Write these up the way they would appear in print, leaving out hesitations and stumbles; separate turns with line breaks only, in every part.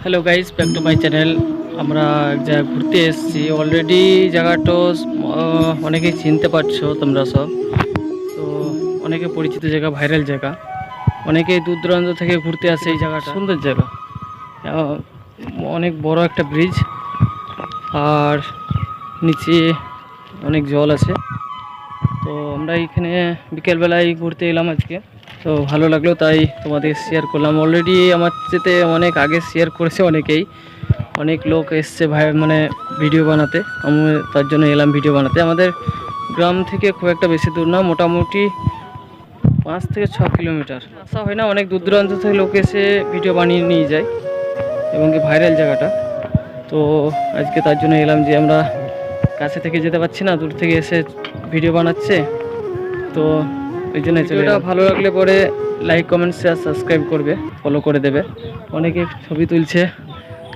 Hello guys, back to my channel. আমরা এক জায়গায় ঘুরতে এসেছি। অলরেডি জায়গাটা অনেকেই চিনতে পারছো তোমরা সব। তো অনেকে পরিচিত জায়গা, ভাইরাল জায়গা, অনেকেই দূর দূরান্ত থেকে ঘুরতে আসে এই জায়গাটা। সুন্দর জায়গা, অনেক বড় একটা ব্রিজ, আর নিচে অনেক জল আছে। তো আমরা এখানে বিকেলবেলায় ঘুরতে এলাম আজকে। তো ভালো লাগলো, তাই তোমাদের শেয়ার করলাম। অলরেডি আমার সাথে অনেক আগে শেয়ার করেছে অনেকেই, অনেক লোক এসছে ভাই, মানে ভিডিও বানাতে। আমি তার জন্য এলাম ভিডিও বানাতে। আমাদের গ্রাম থেকে খুব একটা বেশি দূর না, মোটামুটি 5 থেকে 6 কিলোমিটার। আসা হয় না, অনেক দূর দূরান্ত থেকে লোক এসে ভিডিও বানিয়ে নিয়ে যায়, এবং কি ভাইরাল জায়গাটা। তো আজকে তার জন্য এলাম, যে আমরা কাছে থেকে যেতে পারছি না, দূর থেকে এসে ভিডিও বানাচ্ছে। তো ওই জন্য ভিডিওটা ভালো লাগলে পরে লাইক, কমেন্ট, শেয়ার, সাবস্ক্রাইব করবে, ফলো করে দেবে। অনেকে ছবি তুলছে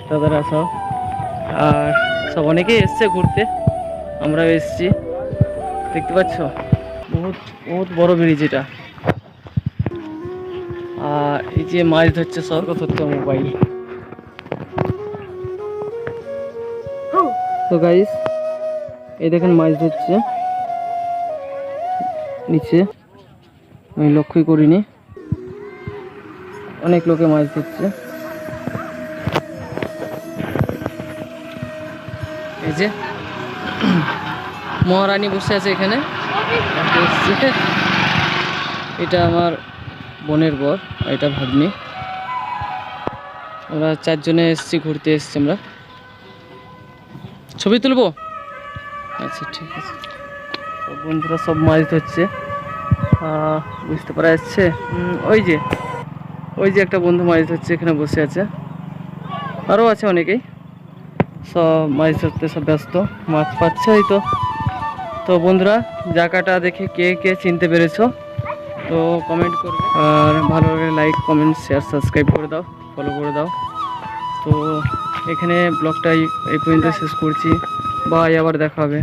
দাদারা সব, আর সব অনেকেই এসছে ঘুরতে, আমরাও এসছি। দেখতে পাচ্ছ বহুত বহুত বড় ব্রিজ এটা। আর এই যে মাছ ধরছে সব, ধরতে মোবাইল। তো গাইস, এই দেখেন মাছ ধরছে নিচে, আমি লক্ষ্যই করিনি। অনেক লোকে মাছ ধরছে। এই যে মহারানী বসে আছে এখানে। এটা আমার বোনের বর, এটা ভাগ্নি। আমরা 4 জনে এসেছি, ঘুরতে এসেছি আমরা। ছবি তুলবো? আচ্ছা, ঠিক আছে। তো বন্ধুরা সব মাছ ধরছে, বুঝতে পারা যাচ্ছে। ওই যে একটা বন্ধু মাছ ধরছে, এখানে বসে আছে। আরও আছে অনেকেই, সব মাছ ধরতে সব ব্যস্ত, মাছ পাচ্ছে হয়তো। তো বন্ধুরা, জায়গাটা দেখে কে কে চিনতে পেরেছো তো কমেন্ট করবে, আর ভালো লাগলে লাইক, কমেন্ট, শেয়ার, সাবস্ক্রাইব করে দাও, ফলো করে দাও। তো এখানে ব্লগটা এই পর্যন্ত শেষ করছি। বাই, আবার দেখা হবে।